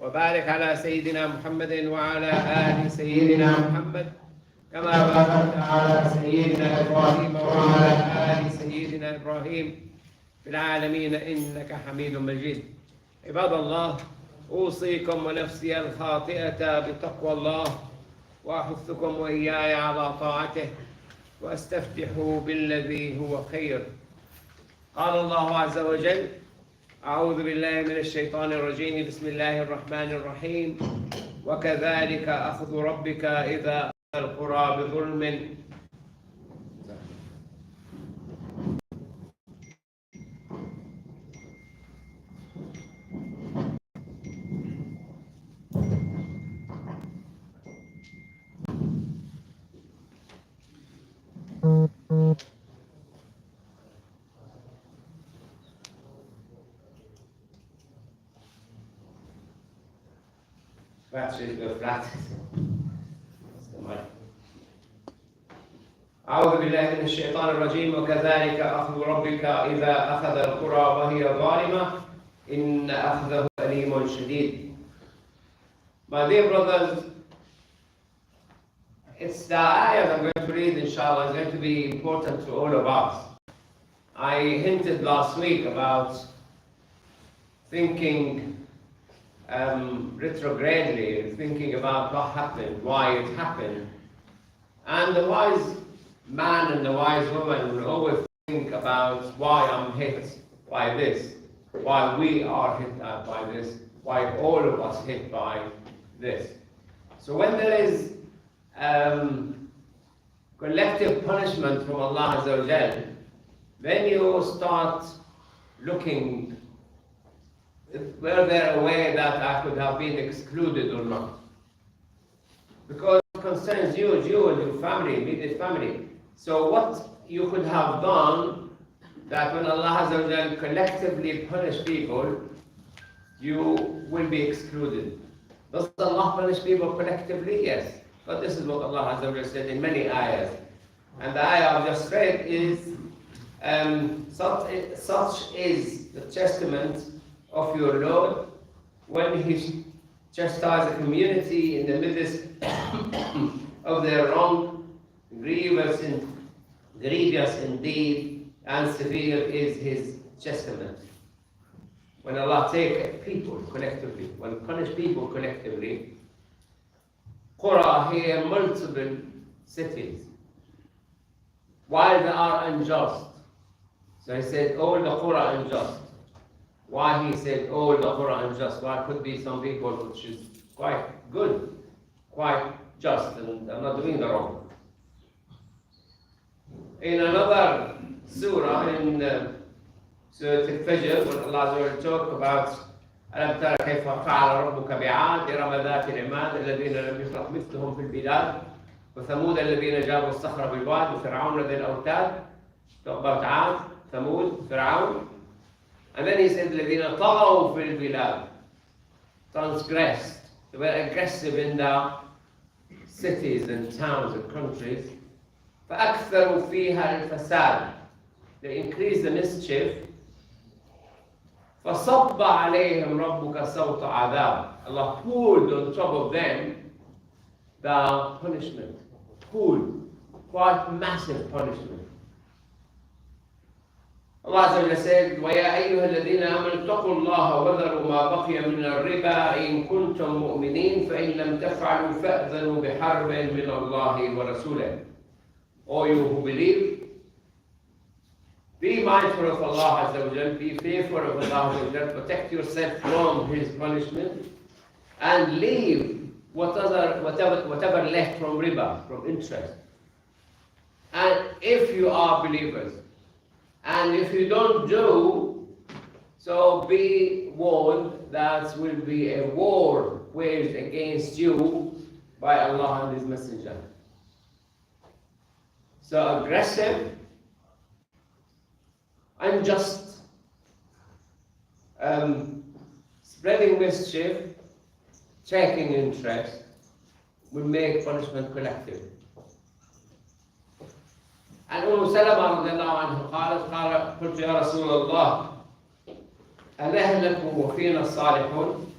وبارك على سيدنا محمد وعلى آل سيدنا محمد كما باركت على سيدنا إبراهيم وعلى آل سيدنا إبراهيم في العالمين إنك حميد مجيد. عباد الله، أوصيكم ونفسي الخاطئة بتقوى الله، وأحثكم وإياي على طاعته، واستفتح بالذي هو خير. قال الله عز وجل: أعوذ بالله من الشيطان الرجيم، بسم الله الرحمن الرحيم: وكذلك أخذ ربك إذا أخذ القرى بظلم. أعوذ بالله من الشيطان الرجيم: وكذلك أخذ ربك إذا أخذ القرى وهي ظالمة إن أخذه أليم شديد. My dear brothers, it's the ayah I'm going to read, inshallah, is going to be important to all of us. I hinted last week about thinking retrogradely, thinking about what happened, why it happened. And the wise man and the wise woman will always think about why I'm hit by this, why we are hit by this, why all of us hit by this. So when there is collective punishment from Allah Azza wa Jal, then you start looking, were there a way that I could have been excluded or not? Because it concerns you and your family, immediate family. So what you could have done, that when Allah Azza wa Jal collectively punish people, you will be excluded. Does Allah punish people collectively? Yes. But this is what Allah Azza wa Jal said in many ayahs. And the ayah I've just read is, such is the testament of your Lord when He chastised a community in the midst of their wrong, grievous indeed, and severe is His chastisement. When Allah take people collectively, when punish people collectively, Qura here, multiple cities, while they are unjust. So He said, all the Qura unjust. Why He said all the Qura unjust? Why could be some people which is quite good, quite just, and are not doing the wrong. In another surah, in Surah Al-Fajr, when Allah will talk about ألم تر كيف فعل ربك بعاد إرم ذات العماد الذين لم يخلق مثلهم في البلاد وثمود الذين جابوا الصخر بالواد وفرعون ذي الأوتاد. Talk about عاد, ثمود, فرعون. And then He said الذين طغوا في البلاد, transgressed, they were aggressive in the cities and towns and countries. فأكثروا فيها الفساد, they increased the mischief. فَصَبَّ عَلَيْهِمْ رَبُّكَ سَوْطَ عَذَابٍ, Allah poured on top of them the punishment, poured, quite massive punishment. Allah Azza wa Jalla said, وَيَا أَيُّهَا الَّذِينَ آمَنُوا اتَّقُوا اللَّهَ وَذَرُوا مَا بَقِيَ مِنَ الرِّبَا إِن كُنتُم مُؤْمِنِينَ فَإِن لَّمْ تَفْعَلُوا فَأْذَنُوا بِحَرْبٍ مِّنَ اللَّهِ وَرَسُولِهِ. O you who believe, be mindful of Allah Azza wa Jal, be fearful of Allah Azza wa Jal, protect yourself from His punishment, and leave whatever left from riba, from interest. And if you are believers, and if you don't do, so be warned that will be a war waged against you by Allah and His Messenger. So aggressive, unjust, spreading mischief, taking interest, will make punishment collective. عن أم سلمة رضي الله عنها قالت يا رسول الله أنهلك وفينا الصالحون؟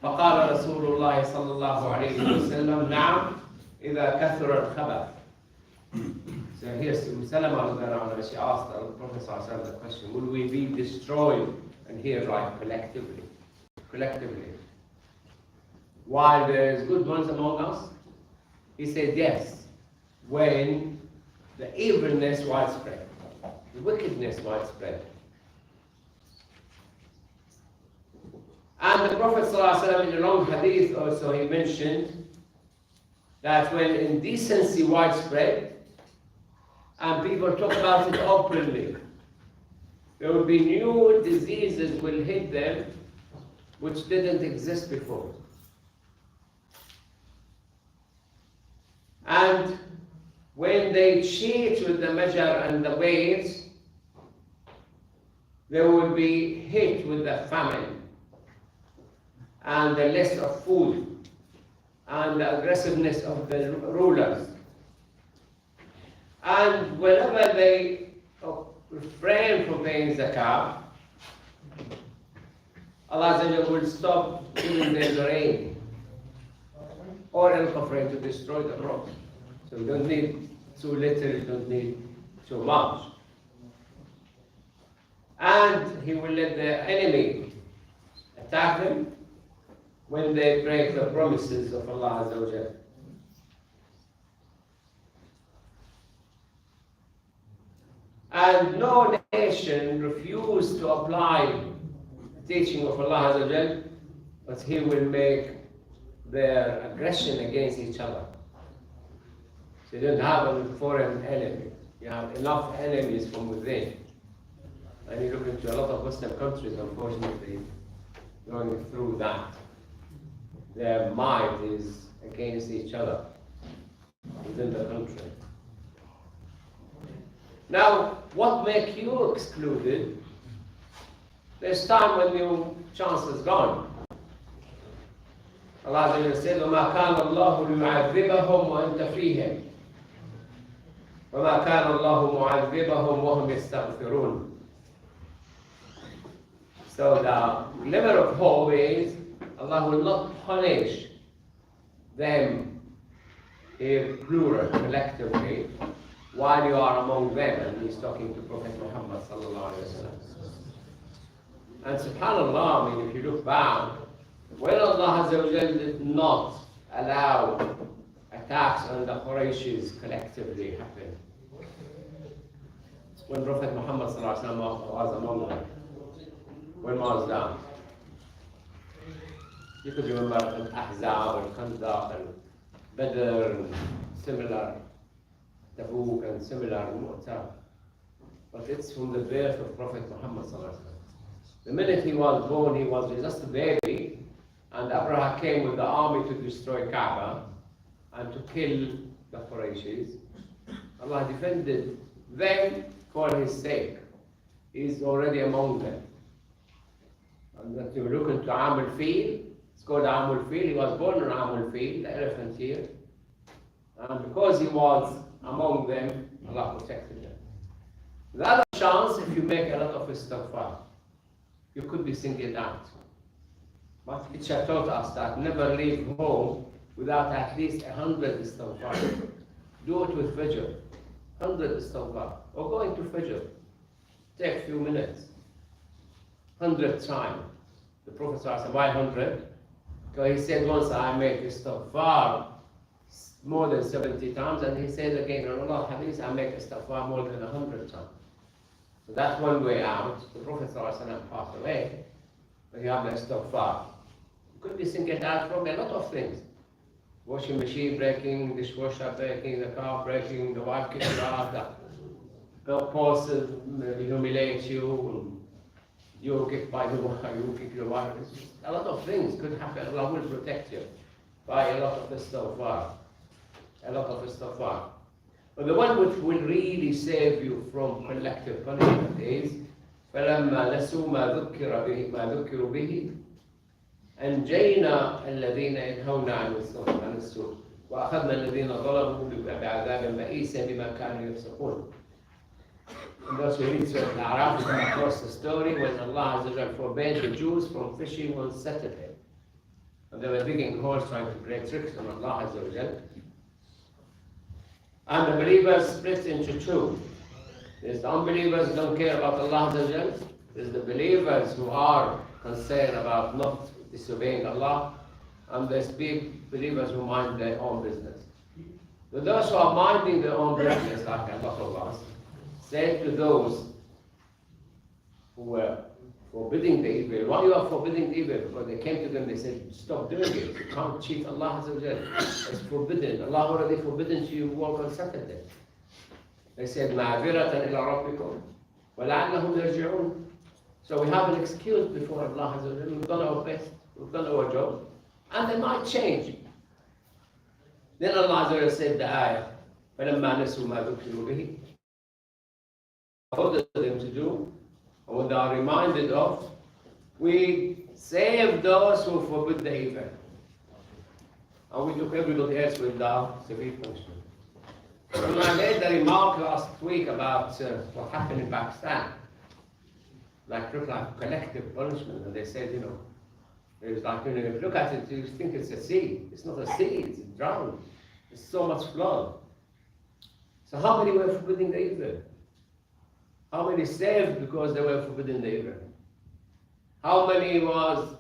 فقال رسول الله صلى الله عليه وسلم نعم إذا كثر الخبث. So here's Salama, she asked the Prophet the question, will we be destroyed? And here, right, collectively. While there is good ones among us, he said yes, when the evilness widespread, the wickedness widespread. And the Prophet ﷺ, in a long hadith also, he mentioned that when indecency widespread and people talk about it openly, there will be new diseases will hit them which didn't exist before. And when they cheat with the measure and the weights, they will be hit with the famine and the less of food and the aggressiveness of the rulers. And whenever they refrain from paying zakah, Allah will stop giving them the rain or al-kufrain to destroy the crops. So you don't need too little, you don't need too much. And he will let the enemy attack them when they break the promises of Allah Azza wa Jalla. And no nation refused to apply the teaching of Allah Azza wa Jalla, but he will make their aggression against each other. So you don't have a foreign enemy. You have enough enemies from within. And you look into a lot of Muslim countries, unfortunately, going through that. Their might is against each other within the country. Now, what makes you excluded? There's time when your chance is gone. Allah said, وَمَا كَانَ اللَّهُ لِيُعَذِّبَهُمْ وَأَنْتَ فِيهِمْ وَمَا كَانَ اللَّهُ مُعَذِّبَهُمْ وَهُمْ يَسْتَغْفِرُونَ. So the limit of hope is Allah will not punish them in plural, collectively, while you are among them. And he's talking to Prophet Muhammad sallallahu alaihi wasallam. And subhanallah, I mean, if you look back, when Allah Azza wa Jalla did not allow attacks on the Qurayshis collectively happen, when Prophet Muhammad sallallahu alaihi wasallam was among them, when was that? You could remember al-Ahzab, al-Khandaq, al-Badr, and similar, Tabuk, and similar Mu'tah. But it's from the birth of Prophet Muhammad sallallahu alaihi wasallam. The minute he was born, he was just a baby, and Abraham came with the army to destroy Kaaba and to kill the Qurayshis. Allah defended them for his sake. He's already among them. And that you look into Am al-Fil, it's called Am al-Fil. He was born in Am al-Fil, the elephant here. And because he was among them, Allah protected them. The other chance, if you make a lot of istighfar, you could be singled out. But it taught us that never leave home without at least 100 istighfar. Do it with Fajr, 100 istighfar. Or go into Fajr, take a few minutes, 100 times. The Prophet said, why 100? Because he said once I make istighfar more than 70 times, and he says again in Allah hadith, I make istighfar more than 100 times. So that's one way out. The Prophet ﷺ passed away, but you have the istighfar. You could be singled out from a lot of things. Washing machine breaking, dishwasher breaking, the car breaking, the wife kicking you out, the boss humiliate you, you kick by the wife, you kick your wife. A lot of things could happen. Allah will protect you by a lot of istighfar. A lot of istighfar. But the one which will really save you from collective punishment is فَلَمَّا نَسُوا مَا ذُكِّرُوا بِهِ أَنْجَيْنَا الَّذِينَ يَنْهَوْنَ عَنِ السُّوءِ وَأَخَذْنَا الَّذِينَ ظَلَمُوا بِعَذَابٍ بَئِيسٍ بِمَا كَانُوا يَفْسُقُونَ. And thus we read Surah Al-A'raf, we come across the story when Allah Azza wa Jalla forbade the Jews from fishing on Saturday. and they were digging holes trying to play tricks on Allah Azza wa Jal. And the believers split into two. There's the unbelievers who don't care about Allah Azza wa Jal. There's the believers who are concerned about not disobeying Allah. And there's big believers who mind their own business. But those who are minding their own business, like a lot of us, said to those who were forbidding the evil, why you are forbidding the evil? Because they came to them, they said, stop doing it. You can't cheat Allah Azza wa Jal. It's forbidden. Allah already forbidden to you work on Saturday. They said, مَعْذِرَةً إِلَىٰ رَبِّكُمْ وَلَعَلَّهُمْ يَرْجِعُونَ. So we have an excuse before Allah Azza wa Jal. We've done our best. We've done our job. And they might change. Then Allah Azza wa Jal said the ayah, فَلَمَّا نَسُوا مَا ذُكِّرُوا بِهِ. Ordered them to do, and what they are reminded of, we save those who forbid the evil. And we took everybody else without severe punishment. When I made the remark last week about what happened in Pakistan, like collective punishment, and they said, you know, it's like, you know, if you look at it, you think it's a sea. It's not a sea, it's drowned. There's so much flood. So how many were forbidding the evil? How many saved because they were forbidden the evil? How many was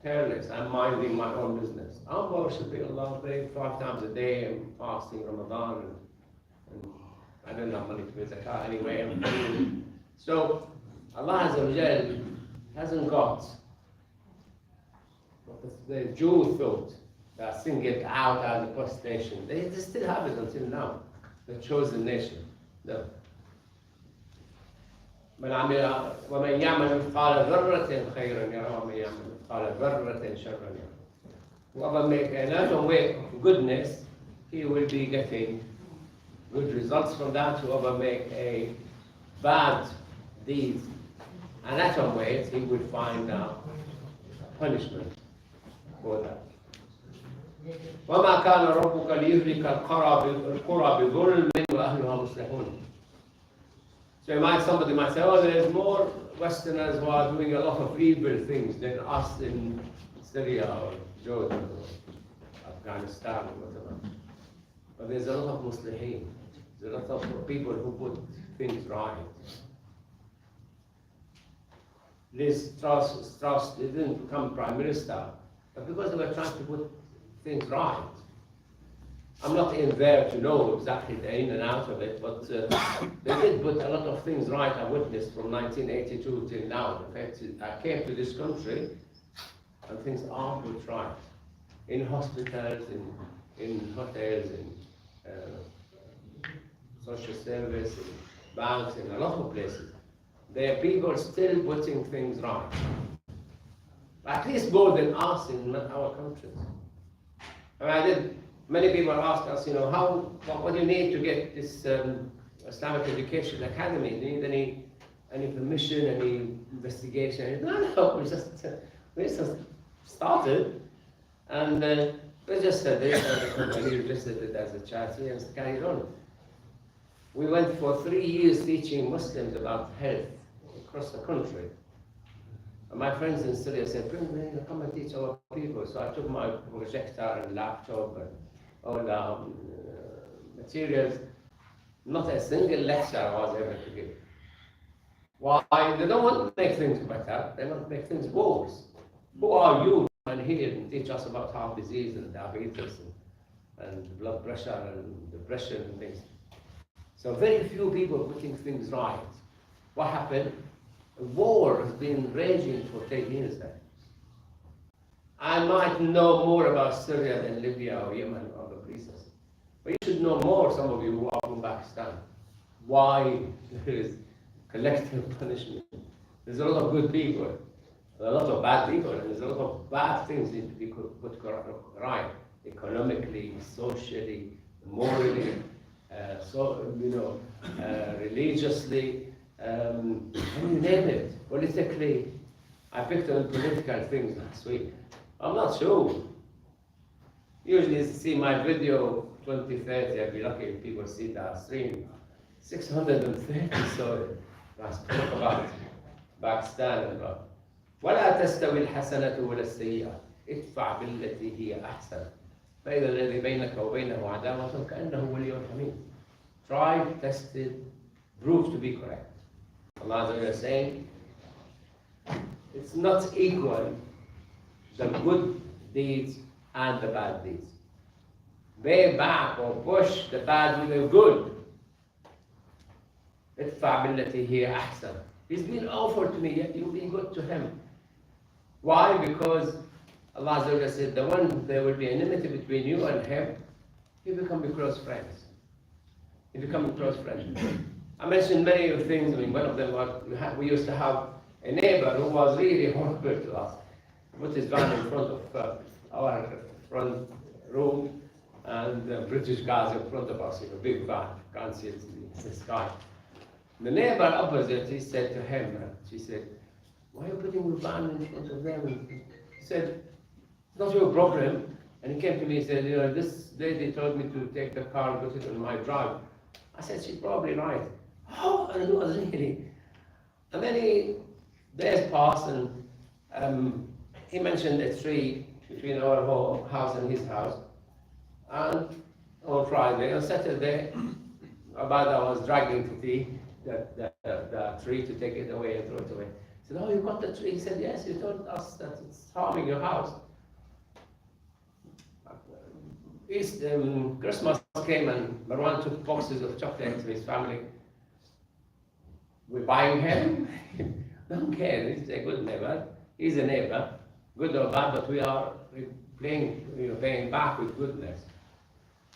careless? I'm minding my own business. I'm worshipping Allah, praying 5 times a day, and fasting Ramadan, and I don't have money to pay zakah anyway. So Allah Azza wa Jal hasn't got what the Jews thought, that singled out as a first nation. They still have it until now, the chosen nation. No. ومن يعمل مثقال ذرة خيرا يره ومن يعمل مثقال ذرة شرا يره. Whoever make an atom weight of goodness, he will be getting good results from that. Whoever make a bad deed, an atom weight, he will find punishment for that. وما كان ربك ليهلك القرى بظلم وأهلها مصلحون. So somebody might say, oh, there's more Westerners who are doing a lot of evil things than us in Syria or Jordan or Afghanistan or whatever. But there's a lot of Muslimin. There's a lot of people who put things right. Liz Truss didn't become Prime Minister, but because they were trying to put things right. I'm not in there to know exactly the in and out of it, but they did put a lot of things right. I witnessed from 1982 till now. In fact, I came to this country and things are put right. In hospitals, in hotels, in social service, in banks, in a lot of places. There are people still putting things right. At least more than us in our countries. I mean, many people ask us, you know, what do you need to get this Islamic Education Academy? Do you need any permission, any investigation? No, we just started, and registered it as a company, registered it as a charity, and carried on. We went for 3 years teaching Muslims about health across the country. And my friends in Syria said, come and teach our people. So I took my projector and laptop and all the materials. Not a single lecture I was able to give. Why? They don't want to make things better, they want to make things worse. Who are you to come here and teach us about heart disease and diabetes and blood pressure and depression and things? So very few people putting things right. What happened? A war has been raging for 10 years now. I might know more about Syria than Libya or Yemen or other places. But you should know more, some of you who are from Pakistan, why there is collective punishment. There's a lot of good people, a lot of bad people, and there's a lot of bad things need to be put right, economically, socially, morally, religiously, and you name it, politically. I picked on political things last week. I'm not sure. Usually you see my video 2030, I'd be lucky if people see that stream. 630 saw it. I spoke about Pakistan and about ولا تستوي الحسنة ولا السيئة ادفع بالتي هي أحسن فإذا الذي بينك وبينه عداوة كأنه ولي حميم. Tried, tested, proved to be correct. Allah is saying, it's not equal the good deeds and the bad deeds. Pay back or push the bad with the good. ادفع بالتي هي أحسن. He's been offered to me, yet you'll be good to him. Why? Because Allah said, the one there will be enmity between you and him, you become close friends. You become close friends. I mentioned many of things. I mean, one of them was we used to have a neighbor who was really horrible to us. Put his van in front of our front room, and the British guys in front of us in a big van. Can't see it in the sky. The neighbor opposite, he said to him, she said, "Why are you putting your van in front of them?" He said, "It's not your problem." And he came to me and said, "This lady told me to take the car and put it on my drive." I said, "She's probably right." Oh, and it was really. And then days passed, and he mentioned a tree between our house and his house. And on Friday, on Saturday, about I was dragging the tree to take it away and throw it away. He said, "Oh, you got the tree?" He said, "Yes, you told us that it's harming your house." Christmas came and Marwan took boxes of chocolate to his family. We're buying him. Don't care. He's a good neighbor. He's a neighbor, good or bad, but we are paying back with goodness.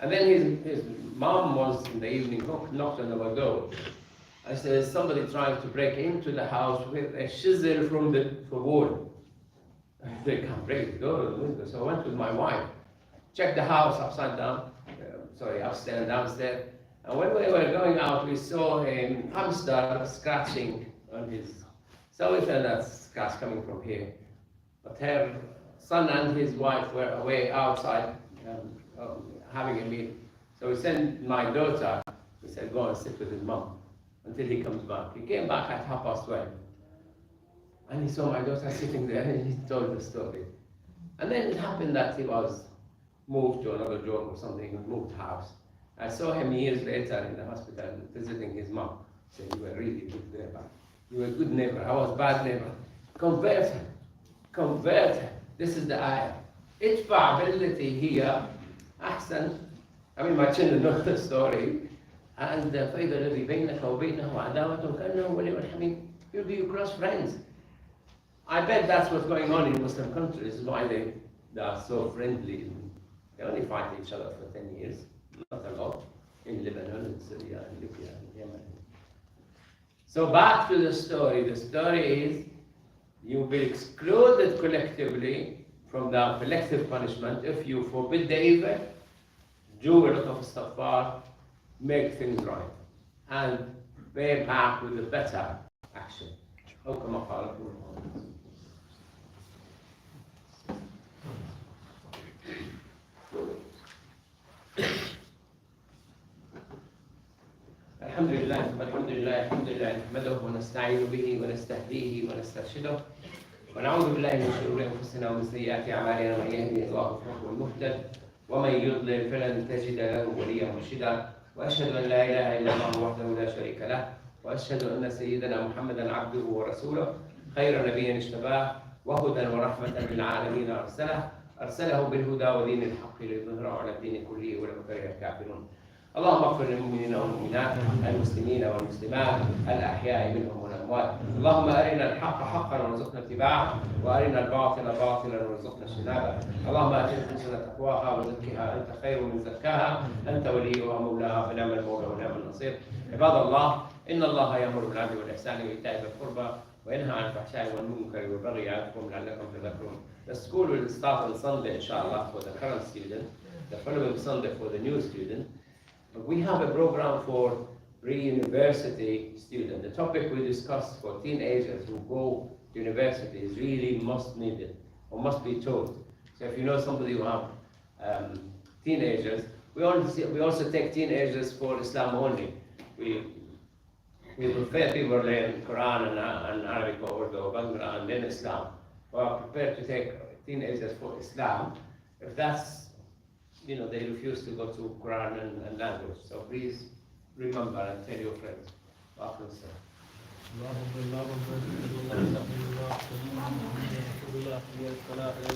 And then his mom was in the evening, knocked on our door. I said, "Somebody trying to break into the house with a chisel from the wall." They can't break the door. So I went with my wife, checked the house upside down, upstairs and downstairs. And when we were going out, we saw a hamster scratching on his. So we felt that scratch coming from here. But her son and his wife were away outside having a meal. So we sent my daughter, we said, "Go and sit with his mom until he comes back." He came back at 12:30. And he saw my daughter sitting there and he told the story. And then it happened that he was moved to another job or something, moved house. I saw him years later in the hospital visiting his mom. He said, "You were really good neighbor. You were a good neighbor. I was a bad neighbor." Convert him. Convert him. This is the ayah. ادفع بالتي هي أحسن. I mean, my children know the story. And فإذا الذي بينك وبينه عداوة كأنه ولي حميم. You'll be your close friends. I bet that's what's going on in Muslim countries, why they are so friendly. They only fight each other for 10 years, not a lot, in Lebanon, in Syria, in Libya, in Yemen. So back to the story. The story is, you will be excluded collectively from the collective punishment if you forbid the evil, do a lot of istighfar, make things right, and pay back with a better action. أو كما قال الحمد لله نحمده ونستعين به ونستهديه ونسترشده ونعوذ بالله من شرور انفسنا ومن سيئات اعمالنا. من يهده الله فهو المهتد ومن يضلل فلن تجد له وليا مرشدا. واشهد ان لا اله الا الله وحده لا شريك له واشهد ان سيدنا محمدا عبده ورسوله خير نبي اشتباه وهدى ورحمه للعالمين ارسله بالهدى ودين الحق ليظهره على الدين كله ولو كره الكافرون. اللهم اغفر للمؤمنين والمؤمنات المسلمين والمسلمات الاحياء منهم والاموات. اللهم ارنا الحق حقا وارزقنا اتباعه وارنا الباطل باطلا وارزقنا اجتنابه. اللهم ات نفوسنا تقواها وزكها انت خير من زكاها انت وليها ومولاها فنعم المولى ونعم النصير. عباد الله، ان الله يامر بالعدل والاحسان وايتاء ذي القربى وينهى عن الفحشاء والمنكر والبغي يعظكم لعلكم تذكرون. The school will start on Sunday, inshallah, for the current student. The following Sunday for the new student. We have a program for pre-university students. The topic we discussed for teenagers who go to university is really must needed or must be taught. So if you know somebody who have teenagers, we also take teenagers for Islam only. We prefer people learn Quran and Arabic or Urdu or Bangla and then Islam. We are prepared to take teenagers for Islam, if that's, they refuse to go to Quran and language. So please remember and tell your friends. Welcome, sir. الله الله